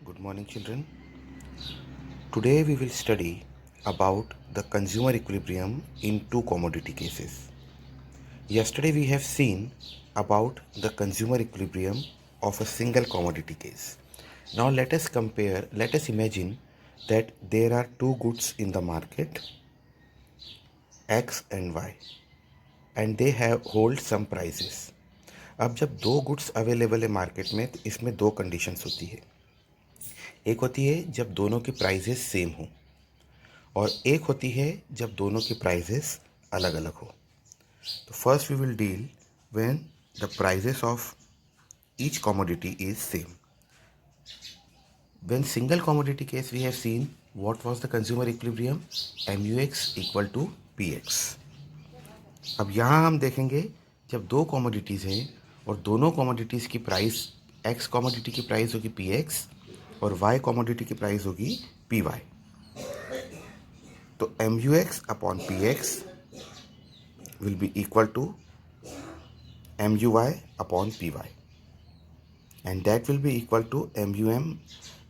Good morning, children. Today we will study about the consumer equilibrium in two commodity cases. Yesterday we have seen about the consumer equilibrium of a single commodity case. Now let us imagine that there are two goods in the market, X and Y, and they have hold some prices. अब जब दो goods available है market में तो इसमें दो conditions होती है। एक होती है जब दोनों की प्राइजेस सेम हो और एक होती है जब दोनों की प्राइजेस अलग अलग हो। तो first we will deal when the prices of each commodity is same. When single commodity case we have seen what was the consumer equilibrium, MUX equal to PX। अब यहाँ हम देखेंगे जब दो कमोडिटीज़ हैं और दोनों कमोडिटीज़ की प्राइस, X कमोडिटी की प्राइस होगी PX और Y कमोडिटी की प्राइस होगी PY। तो MUX upon PX will be equal to MUY upon PY and that will be equal to MUM।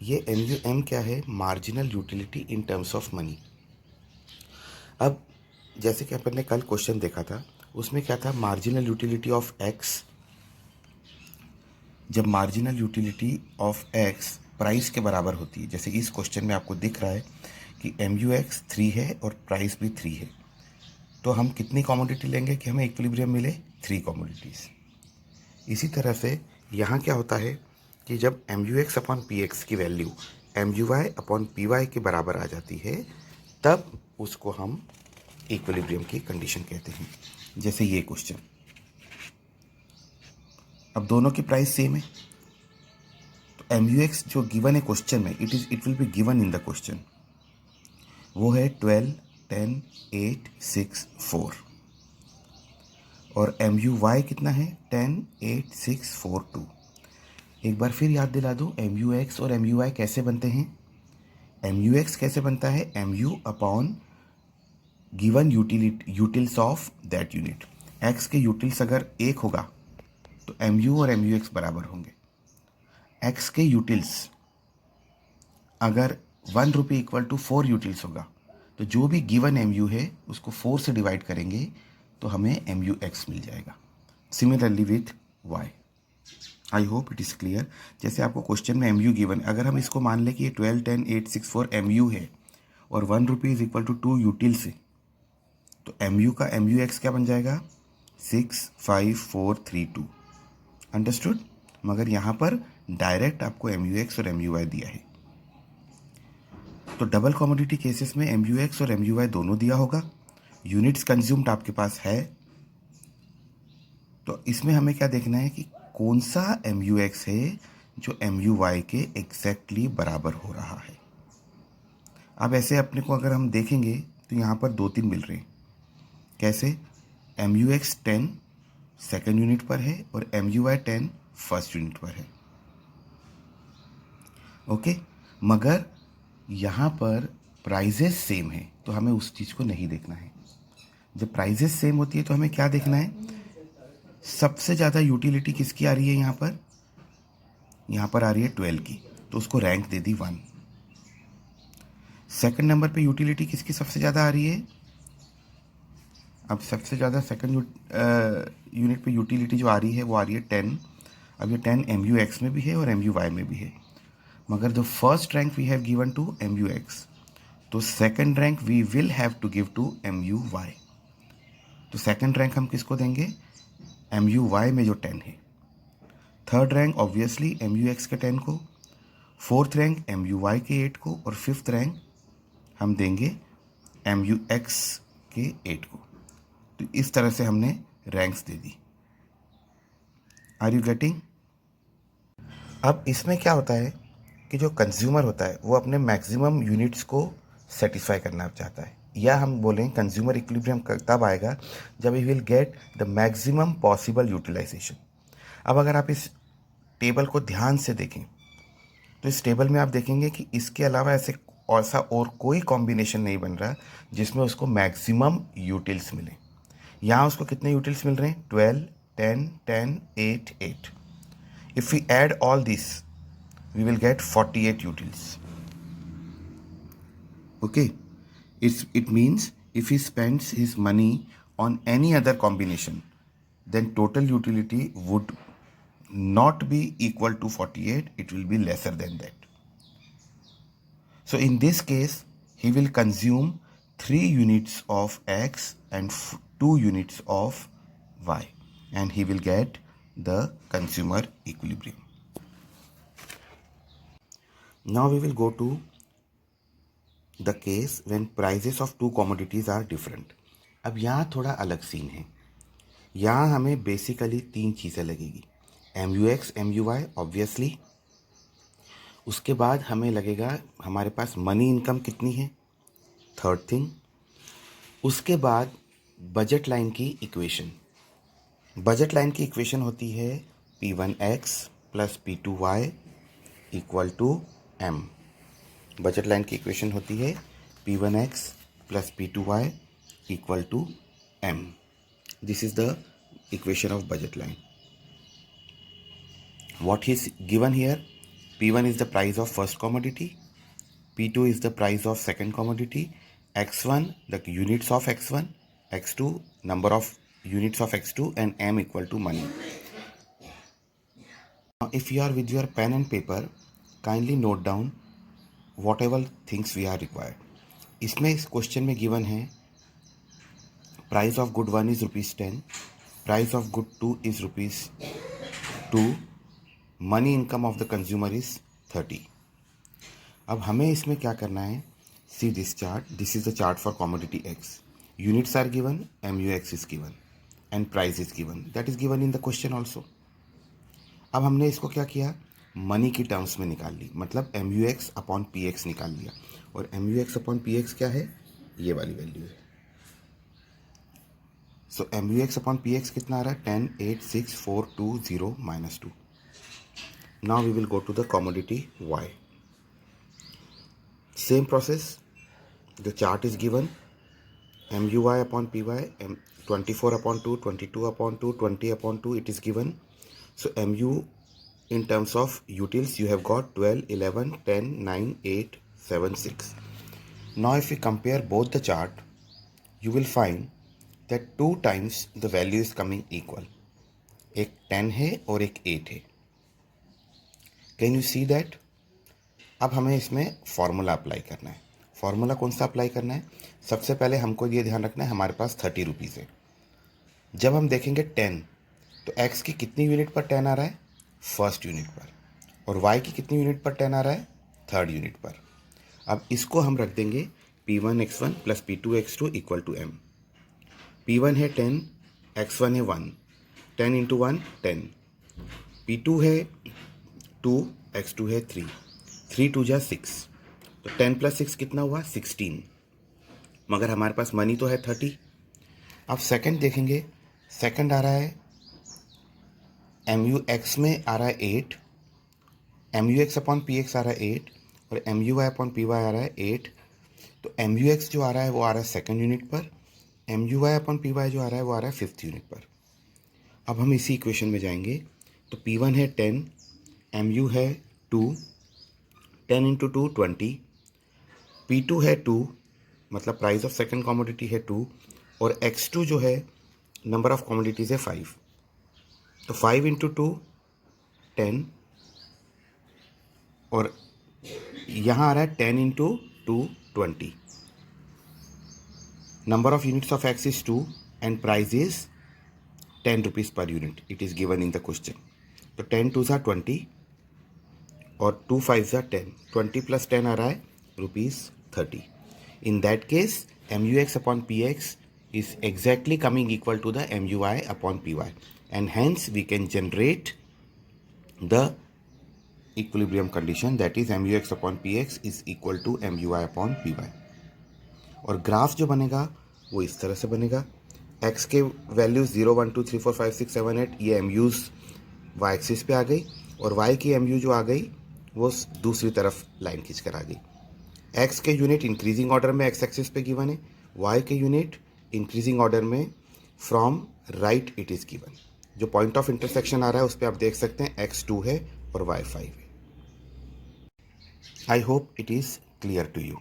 ये MUM क्या है? Marginal utility in terms of money. अब जैसे कि अपन ने कल क्वेश्चन देखा था उसमें क्या था, मार्जिनल यूटिलिटी ऑफ X। जब marginal utility of X price के बराबर होती है, जैसे इस क्वेश्चन में आपको दिख रहा है कि MUX 3 है और प्राइस भी 3 है, तो हम कितनी कमोडिटी लेंगे कि हमें इक्विलिब्रियम मिले? 3 कमोडिटीज़। इसी तरह से यहाँ क्या होता है कि जब MUX अपॉन PX की वैल्यू MUY अपॉन PY के बराबर आ जाती है तब उसको हम इक्विलिब्रियम की कंडीशन कहते हैं। जैसे ये क्वेश्चन, अब दोनों की प्राइस सेम है तो MUX जो गिवन है क्वेश्चन में, it will be given in the question, वो है 12, 10, 8, 6, 4 और MUY कितना है? 10, 8, 6, 4, 2। एक बार फिर याद दिला दूँ, MUX और MUY कैसे बनते हैं? MUX कैसे बनता है? MU upon given utils of that unit. X के यूटिल्स अगर 1 होगा तो MU और MUX बराबर होंगे। X के यूटिल्स अगर 1 रुपये इक्वल टू 4 यूटिल्स होगा तो जो भी गिवन MU है उसको 4 से डिवाइड करेंगे तो हमें MUX मिल जाएगा। Similarly with Y। I hope it is clear. जैसे आपको क्वेश्चन में MU गिवन, अगर हम इसको मान लें कि ये 12, 10, 8, 6, 4 MU है और 1 रुपये इज इक्वल टू 2 यूटिल्स है, तो MU का MUX क्या बन जाएगा? 6, 5, 4, 3, 2। अंडरस्टूड? मगर यहाँ पर डायरेक्ट आपको MUX और MUY दिया है। तो डबल कमोडिटी केसेस में MUX और MUY दोनों दिया होगा, यूनिट्स कंज्यूम्ड आपके पास है, तो इसमें हमें क्या देखना है कि कौन सा MUX है जो MUY के एग्जैक्टली बराबर हो रहा है। अब ऐसे अपने को अगर हम देखेंगे तो यहाँ पर 2-3 मिल रहे हैं। कैसे? MUX 10 सेकेंड यूनिट पर है और MUY 10 फर्स्ट यूनिट पर है। ओके, मगर यहाँ पर प्राइजेस सेम है तो हमें उस चीज़ को नहीं देखना है। जब प्राइजेस सेम होती है तो हमें क्या देखना है? सबसे ज़्यादा यूटिलिटी किसकी आ रही है यहाँ पर? यहाँ पर आ रही है 12 की, तो उसको रैंक दे दी 1। सेकंड नंबर पे यूटिलिटी किसकी सबसे ज़्यादा आ रही है? अब सबसे ज़्यादा सेकंड यूनिट पे यूटिलिटी जो आ रही है वो आ रही है 10। अब ये 10 MUX में भी है और MUY में भी है, मगर जो first rank we have given to MUX, तो second rank we will have to give to MUY। तो सेकंड रैंक हम किसको देंगे? MUY में जो 10 है। थर्ड रैंक ऑब्वियसली MUX के 10 को, फोर्थ रैंक MUY के 8 को और फिफ्थ रैंक हम देंगे MUX के 8 को। तो इस तरह से हमने रैंक्स दे दी। Are you getting? अब इसमें क्या होता है कि जो कंज्यूमर होता है वो अपने मैक्सिमम यूनिट्स को सेटिस्फाई करना चाहता है, या हम बोलें कंज्यूमर इक्विलिब्रियम तब आएगा जब he will get the maximum possible utilization. अब अगर आप इस टेबल को ध्यान से देखें तो इस टेबल में आप देखेंगे कि इसके अलावा ऐसा और कोई कॉम्बिनेशन नहीं बन रहा जिसमें उसको मैक्सिमम यूटिल्स मिले। यहाँ उसको कितने यूटिल्स मिल रहे हैं? 12, 10, 10, 8, 8। If we add all this we will get 48 utils. Okay, it means if he spends his money on any other combination, then total utility would not be equal to 48, it will be lesser than that. So in this case, he will consume 3 units of X and 2 units of Y, and he will get the consumer equilibrium. Now we will go to the case when prices of 2 commodities are different. अब यहाँ थोड़ा अलग scene है. यहाँ हमें basically 3 चीज़ें लगेगी. MUX, MUY obviously. उसके बाद हमें लगेगा हमारे पास मनी इनकम कितनी है, थर्ड थिंग. उसके बाद बजट लाइन की इक्वेशन. बजट लाइन की इक्वेशन होती है P1X plus P2Y equal to M. Budget line की इक्वेशन होती है P1X plus P2Y equal to M. This is the equation of budget line. What is given here? P1 is the price of first commodity, P2 is the price of second commodity, X1 the units of X1, X2 number of units of X2, and M equal to money. Now if you are with your pen and paper, kindly note down whatever things we are required. इसमें इस question में given है price of good 1 is ₹10, price of good 2 is ₹2, money income of the consumer is 30. अब हमें इसमें क्या करना है, see this chart. This is the chart for commodity X. Units are given, MUX is given and price is given. That is given in the question also. अब हमने इसको क्या किया, मनी की टर्म्स में निकाल ली, मतलब MUX अपॉन PX निकाल लिया. और MUX अपॉन PX क्या है, ये वाली वैल्यू है. सो MUX अपॉन PX कितना आ रहा है, 10, 8, 6, 4, 2, 0, -2. Now we will go to the commodity Y. Same process. The chart is given. MUY upon PY, 24 upon 2, 22 upon 2, 20 upon 2. It is given. So MU in terms of utils you have got 12, 11, 10, 9, 8, 7, 6. Now if we compare both the chart, you will find that 2 times the value is coming equal. एक 10 है और एक 8 है. Can you see that. अब हमें इसमें formula apply करना है. फॉर्मूला कौन सा अप्लाई करना है, सबसे पहले हमको ये ध्यान रखना है हमारे पास 30 रुपीज़ है. जब हम देखेंगे 10, तो x की कितनी यूनिट पर 10 आ रहा है, फर्स्ट यूनिट पर, और y की कितनी यूनिट पर 10 आ रहा है, थर्ड यूनिट पर. अब इसको हम रख देंगे P1X1 plus P2X2 equal to M. P1 है 10, X1 है 1, 10 इंटू 1 10, P2 है 2, X2 है 3, 3 2 जा 6, तो 10 प्लस 6 कितना हुआ, 16. मगर हमारे पास मनी तो है 30. अब सेकंड देखेंगे, सेकंड आ रहा है MUX में आ रहा है 8, MUX अपॉन PX आ रहा है 8, और MUY अपॉन PY आ रहा है 8. तो MUX जो आ रहा है वो आ रहा है सेकंड यूनिट पर, MUY अपॉन PY जो आ रहा है वो आ रहा है फिफ्थ यूनिट पर. अब हम इसी इक्वेशन में जाएंगे, तो P1 है 10, MU है 2, 10 इंटू 2 20, P2 है 2, मतलब प्राइस ऑफ सेकंड कॉमोडिटी है 2, और X2 जो है नंबर ऑफ कॉमोडिटीज़ है 5. तो 5 इंटू 2 10, और यहाँ आ रहा है 10 into 2 20. Number of units of X is 2 and price is 10 rupees per unit. It is given in the question. तो 10 2 ज़ा 20 और 2 5 ज़ा 10, 20 प्लस 10 आ रहा है ₹30. In that case, MUX upon PX is exactly coming equal to the MUI upon PY, and hence we can generate the equilibrium condition, that is MUX upon PX is equal to MUI upon PY. और graph जो बनेगा वो इस तरह से बनेगा. X के values 0 1 2 3 4 5 6 7 8 ये MUs Y एक्सिस पे आ गई, और Y की MU जो आ गई वो दूसरी तरफ लाइन खींच कर आ गई. X के यूनिट इंक्रीजिंग ऑर्डर में X एक्सिस पे गिवन है, Y के यूनिट इंक्रीजिंग ऑर्डर में from right it is given. जो पॉइंट ऑफ इंटरसेक्शन आ रहा है उस पर आप देख सकते हैं X2 है और Y5 है. I hope it is clear to you.